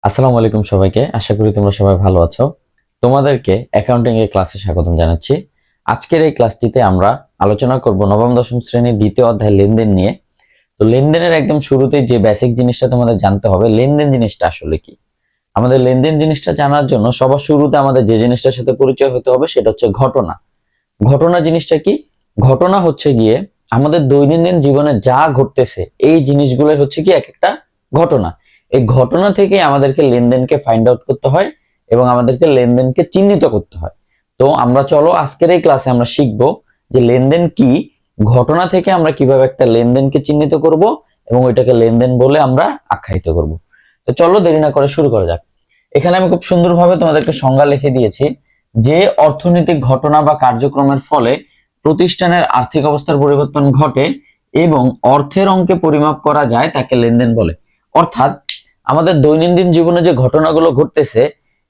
আসসালামু আলাইকুম সবাইকে। আশা করি তোমরা সবাই ভালো আছো। তোমাদেরকে অ্যাকাউন্টিং এর ক্লাসে স্বাগতম জানাচ্ছি। আজকের এই ক্লাসটিতে আমরা আলোচনা করব নবম দশম শ্রেণীর দ্বিতীয় অধ্যায় লেনদেন নিয়ে। তো লেনদেনের একদম শুরুতেই যে বেসিক জিনিসটা তোমাদের জানতে হবে, লেনদেন জিনিসটা আসলে কি। আমাদের লেনদেন জিনিসটা জানার জন্য সবার শুরুতে আমাদের যে জিনিসটার সাথে পরিচয় হতে হবে সেটা হচ্ছে ঘটনা। ঘটনা জিনিসটা কি? ঘটনা হচ্ছে গিয়ে আমাদের দৈনন্দিন জীবনে যা ঘটতেছে এই জিনিসগুলো হচ্ছে কি এক একটা ঘটনা। এই ঘটনা থেকে আমাদেরকে লেনদেনকে ফাইন্ড আউট করতে হয় এবং আমাদেরকে লেনদেনকে চিহ্নিত করতে হয়। তো আমরা চলো আজকের এই ক্লাসে আমরা শিখবো যে লেনদেন কি, ঘটনা থেকে আমরা কিভাবে একটা লেনদেনকে চিহ্নিত করব এবং ওইটাকে লেনদেন বলে আমরা আখ্যায়িত করব। তো চলো দেরি না করে শুরু করা যাক। এখানে আমি খুব সুন্দরভাবে তোমাদেরকে সংজ্ঞা লিখে দিয়েছি। যে অর্থনৈতিক ঘটনা বা কার্যক্রমের ফলে প্রতিষ্ঠানের আর্থিক অবস্থার পরিবর্তন ঘটে এবং অর্থের অঙ্কে পরিমাপ করা যায় তাকে লেনদেন বলে। অর্থাৎ আমাদের দৈনন্দিন জীবনে যে ঘটনাগুলো ঘটতেছে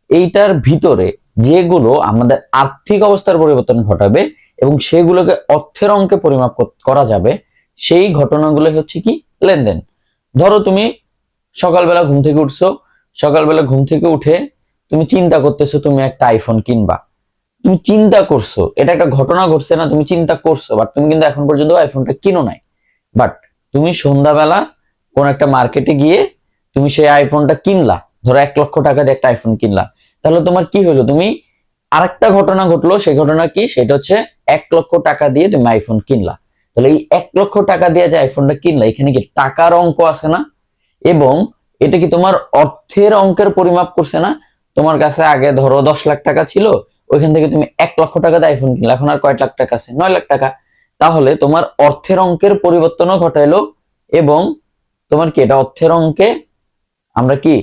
এইটার ভিতরে যেগুলো আমাদের আর্থিক অবস্থার পরিবর্তন ঘটাবে এবং সেগুলোকে অর্থের অঙ্কে পরিমাপ করা যাবে, সেই ঘটনাগুলো হচ্ছে কি লেনদেন। ধরো তুমি সকালবেলা ঘুম থেকে উঠছো, সকালবেলা ঘুম থেকে উঠে তুমি চিন্তা করতেছো তুমি একটা আইফোন কিনবা। তুমি চিন্তা করছো, এটা একটা ঘটনা ঘটছে না, তুমি চিন্তা করছো, বাট তুমি কিন্তু এখন পর্যন্ত আইফোনটা কিনো নাই। বাট তুমি সন্ধ্যাবেলা কোন একটা মার্কেটে গিয়ে তুমি সেই আইফোনটা কিনলা, ধরো 1 লক্ষ টাকা দিয়ে একটা আইফোন কিনলা। তাহলে তোমার কি হলো, তুমি আরেকটা ঘটনা ঘটলো। সেই ঘটনা কি? সেটা হচ্ছে 1 লক্ষ টাকা দিয়ে তুমি আইফোন কিনলা। তাহলে এই 1 লক্ষ টাকা দিয়ে যে আইফোনটা কিনলা, এখানে কি টাকার অঙ্ক আছে না? এবং এটা কি তোমার অর্থের অঙ্কের পরিমাপ করছে না? তোমার কাছে আগে ধরো 10 লাখ টাকা ছিল, ওইখান থেকে তুমি 1 লক্ষ টাকা দিয়ে আইফোন কিনলে, এখন আর কয় লাখ টাকা আছে? 9 লাখ টাকা। তাহলে তোমার অর্থের অঙ্কের পরিবর্তনও ঘটাইলো এবং তোমার কি এটা অর্থের অঙ্কে আমরা কি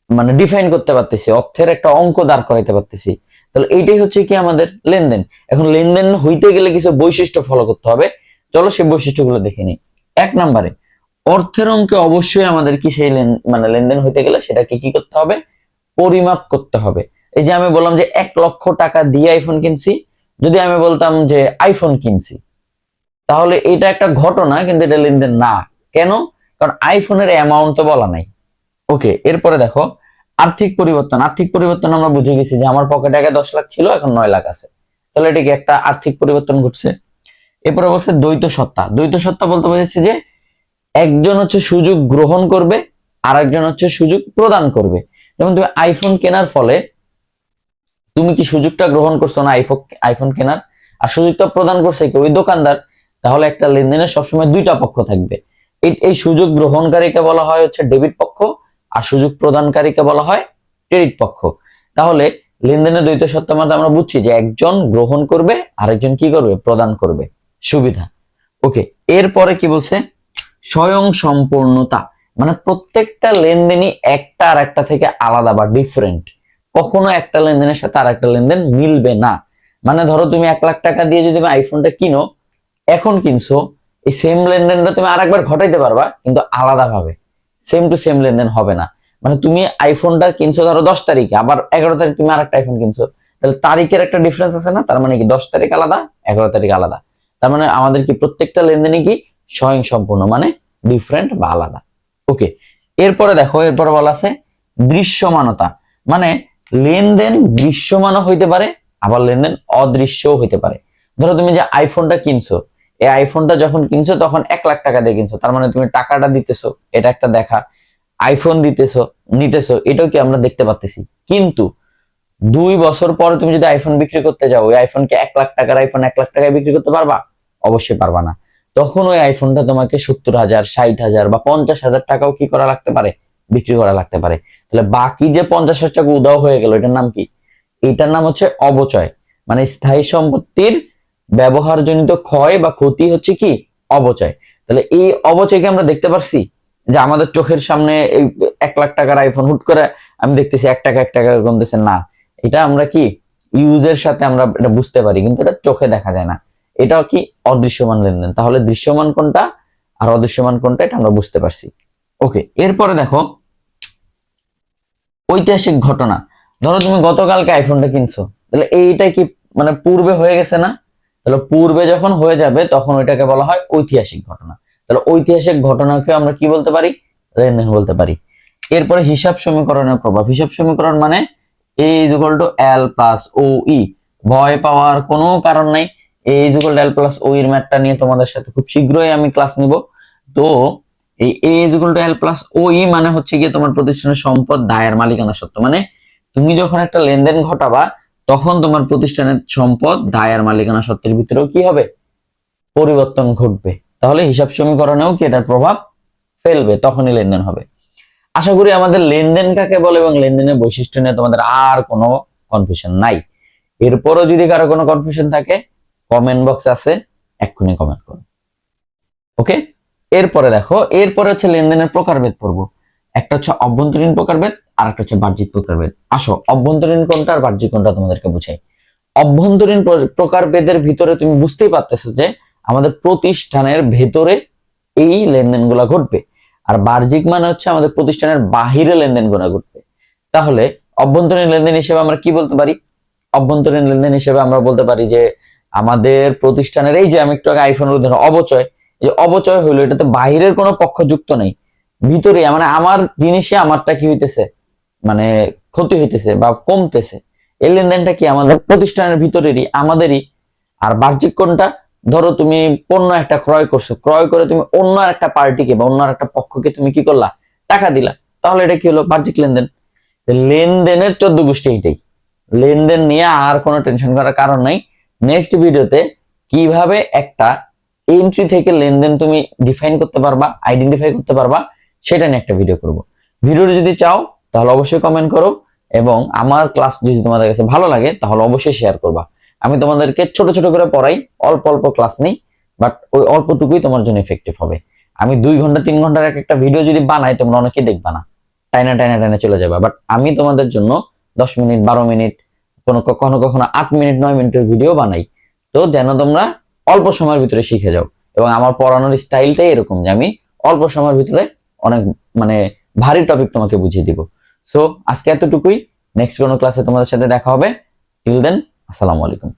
মানে ডিফাইন করতে পারতেছি, অর্থের একটা অঙ্ক দাঁড় করাইতে পারতেছি। তাহলে এইটাই হচ্ছে কি আমাদের লেনদেন। এখন লেনদেন হইতে গেলে কিছু বৈশিষ্ট্য ফলো করতে হবে। চলো সেই বৈশিষ্ট্যগুলো দেখে নিই। 1 নম্বরে, অর্থের অঙ্কে অবশ্যই আমাদের কি সেই লেনদেন হইতে গেলে সেটাকে কি করতে হবে? পরিমাপ করতে হবে। এই যে আমি বললাম যে 1 লক্ষ টাকা দিয়ে আইফোন কিনছি, যদি আমি বলতাম যে আইফোন কিনছি, তাহলে এটা একটা ঘটনা কিন্তু এটা লেনদেন না। কেন? কারণ আইফোনের অ্যামাউন্ট তো বলা নাই। ওকে, এরপরে দেখো আর্থিক পরিবর্তন। আর্থিক পরিবর্তন আমরা বুঝে গেছি যে আমার পকেটে আগে 10 লাখ ছিল, এখন 9 লাখ আছে। তাহলে এটা কি একটা আর্থিক পরিবর্তন ঘটছে। এরপরে বলছে দ্বৈত সত্তা। দ্বৈত সত্তা বলতে বোঝাচ্ছি যে একজন হচ্ছে সুযোগ গ্রহণ করবে আর একজন হচ্ছে সুযোগ প্রদান করবে। যেমন তুমি আইফোন কেনার ফলে তুমি কি সুযোগটা গ্রহণ করছো না আইফোন কেনার, আর সুযোগটা প্রদান করছে কি ওই দোকানদার। তাহলে একটা লেনদেনের সবসময় দুইটা পক্ষ থাকবে। এই সুযোগ গ্রহণকারীকে বলা হয় হচ্ছে ডেবিট পক্ষ, আর সুযোগ প্রদানকারীকে বলা হয় ক্রেডিট পক্ষ। তাহলে লেনদেনের দ্বৈত সত্তার মধ্যে আমরা বুঝছি যে একজন গ্রহণ করবে আরেকজন কি করবে? প্রদান করবে সুবিধা। ওকে, এরপরে কি বলছে? স্বয়ং সম্পূর্ণতা। মানে প্রত্যেকটা লেনদেনই একটা আর একটা থেকে আলাদা বা ডিফারেন্ট। কখনো একটা লেনদেনের সাথে আর একটা লেনদেন মিলবে না। মানে ধরো তুমি 1 লাখ টাকা দিয়ে যদি তুমি আইফোনটা কিনো, এখন কিনছো, এই সেম লেনদেনটা তুমি আরেকবার ঘটাইতে পারবা কিন্তু আলাদা ভাবে। সেম টু সেম লেনদেন হবে না। মানে তুমি আইফোনটা কিনছো ধরো 10 তারিখে, আবার 11 তারিখ তুমি আরেকটা আইফোন কিনছো, তাহলে তারিখের একটা ডিফারেন্স আছে না? তার মানে কি 10 তারিখ আলাদা, 11 তারিখ আলাদা। তার মানে আমাদের কি প্রত্যেকটা লেনদেনই কি স্বয়ং সম্পূর্ণ, মানে ডিফারেন্ট বা আলাদা। ওকে, এরপরে দেখো, এরপরে বলা আছে দৃশ্যমানতা। মানে লেনদেন দৃশ্যমানও হইতে পারে, আবার লেনদেন অদৃশ্যও হইতে পারে। ধরো তুমি যে আইফোনটা কিনছো, এই আইফোনটা যখন কিনছো তখন 1 লাখ টাকা দিয়ে কিনছো, তার মানে তুমি টাকাটা দিতেছো, এটা একটা দেখা। আইফোন দিতেছো, নিতেছো, এটাও কি আমরা দেখতে পাচ্ছি। কিন্তু 2 বছর পরে তুমি যদি আইফোন বিক্রি করতে যাও, ওই আইফোনকে 1 লাখ টাকার আইফোন 1 লাখ টাকায় বিক্রি করতে পারবা? অবশ্যই পারবা না। তখন ওই আইফোনটা তোমাকে 70,000, 60,000 বা 50,000 টাকাও কি করা লাগতে পারে? বিক্রি করা লাগতে পারে। তাহলে বাকি যে 50,000 টাকা উধাও হয়ে গেল, এটার নাম কি? এটার নাম হচ্ছে অবচয়। মানে স্থায়ী সম্পত্তির ব্যবহারজনিত ক্ষয় বা ক্ষতি হচ্ছে কি? অবচয়। তাহলে এই অবচয়কে আমরা দেখতে পারছি যে আমাদের চোখের সামনে এই 1 লাখ টাকার আইফোন হুট করে আমি দেখতেছি 1 টাকা 1 টাকা কমতেছে না। এটা আমরা কি ইউজের সাথে আমরা এটা বুঝতে পারি, কিন্তু এটা চোখে দেখা যায় না। এটাও কি অদৃশ্যমান লেনদেন। তাহলে দৃশ্যমান কোনটা আর অদৃশ্যমান কোনটা এটা আমরা বুঝতে পারছি। ওকে, এরপরে দেখো ঐতিহাসিক ঘটনা। ধরো তুমি গতকালকে আইফোনটা কিনছো, তাহলে এইটা কি মানে পূর্বে হয়ে গেছে না? তাহলে পূর্বে যখন হয়ে যাবে তখন ওইটাকে বলা হয় ঐতিহাসিক ঘটনা। তাহলে ঐতিহাসিক ঘটনাকে আমরা কি বলতে পারি? লেনদেন বলতে পারি। এরপরে হিসাব সমীকরণের প্রভাব। হিসাব সমীকরণ মানে a is equal to l plus OE, ভয় পাওয়ার কোনো কারণ নাই। a is equal to l plus OE এর ম্যাথটা নিয়ে তোমাদের সাথে খুব শীঘ্রই আমি ক্লাস নিব। তো এই a is equal to l plus OE মানে হচ্ছে গিয়ে তোমার প্রতিষ্ঠানের সম্পদ দায়ের মালিকানা সত্ত্ব, মানে তুমি যখন একটা লেনদেন ঘটাবা তখন তোমার প্রতিষ্ঠানের সম্পদ দায়ের মালিকানা সত্ত্বের ভিতরেও কি হবে, পরিবর্তন ঘটবে। তাহলে হিসাব সমীকরণেও কি এটার প্রভাব ফেলবে, তখনই লেনদেন হবে। আশা করি আমাদের লেনদেন কাকে বলে এবং লেনদেনের বৈশিষ্ট্য নিয়ে তোমাদের আর কোনো কনফিউশন নাই। এরপরও যদি কারো কোনো কনফিউশন থাকে কমেন্ট বক্স আছে, এক্ষুনি কমেন্ট করো। ওকে, এরপরে দেখো, এরপরে হচ্ছে লেনদেনের প্রকারভেদ পড়বো। একটা হচ্ছে অভ্যন্তরীণ প্রকারভেদ আর একটা হচ্ছে বাহ্যিক প্রকারভেদ। আসো অভ্যন্তরীণ কোনটা আর বাহ্যিক কোনটা তোমাদেরকে বুঝাই। অভ্যন্তরীণ প্রকারভেদের ভিতরে তুমি বুঝতেই পারতেছো যে আমাদের প্রতিষ্ঠানের ভেতরে এই লেনদেনগুলো ঘটবে, আর বাহ্যিক মানে হচ্ছে আমাদের প্রতিষ্ঠানের বাহিরে লেনদেনগুলো ঘটবে। তাহলে অভ্যন্তরীণ লেনদেন হিসেবে আমরা কি বলতে পারি? অভ্যন্তরীণ লেনদেন হিসেবে আমরা বলতে পারি যে আমাদের প্রতিষ্ঠানের, এই যে আমি একটু আগে আইফোনের উদাহরণ, অবচয়, এই অবচয় হইলো এটাতে বাহিরের কোনো পক্ষ যুক্ত নেই, ভিতরে মানে আমার জিনিসে আমারটা কি হইতেছে, মানে ক্ষতি হইতেছে বা কমতেছে। এই লেনদেনটা কি আমাদের প্রতিষ্ঠানের ভিতরেরই, আমাদেরই। আর বাহ্যিক কোনটা? ধরো তুমি পণ্য একটা ক্রয় করছো, ক্রয় করে তুমি অন্য একটা পার্টিকে বা অন্য একটা পক্ষকে তুমি কি করলা, টাকা দিলা, তাহলে এটা কি হলো, বাহ্যিক লেনদেন। লেনদেনের 14 গোষ্ঠী এইটাই। লেনদেন নিয়ে আর কোনো টেনশন করার কারণ নাই। নেক্সট ভিডিওতে কিভাবে একটা এন্ট্রি থেকে লেনদেন তুমি ডিফাইন করতে পারবা, আইডেন্টিফাই করতে পারবা, সেটা নিয়ে একটা ভিডিও করব। ভিডিওটি যদি চাও তাহলে অবশ্যই কমেন্ট করো, এবং আমার ক্লাস যদি তোমাদের কাছে ভালো লাগে তাহলে অবশ্যই শেয়ার করবা। আমি তোমাদেরকে ছোট ছোট করে পড়াই, অল্প অল্প ক্লাস নেই, বাট ওই অল্পটুকুই তোমার জন্য ইফেক্টিভ হবে। আমি 2 ঘন্টা 3 ঘন্টার একটা ভিডিও যদি বানাই তোমরা অনেকেই দেখবা না, টাইনা টাইনা টাইনা চলে যাবে। বাট আমি তোমাদের জন্য 10 মিনিট 12 মিনিট, কখনো কখনো 8 মিনিট 9 মিনিটের ভিডিও বানাই, তো যেন তোমরা অল্প সময়ের ভিতরে শিখে যাও। এবং আমার পড়ানোর স্টাইলটাই এরকম যে আমি অল্প সময়ের ভিতরে অনেক মানে ভারী টপিক তোমাকে বুঝিয়ে দিব। সো আজকে এতটুকুই, নেক্সট কোনো ক্লাসে তোমাদের সাথে দেখা হবে। টিল দেন, আসসালামু আলাইকুম।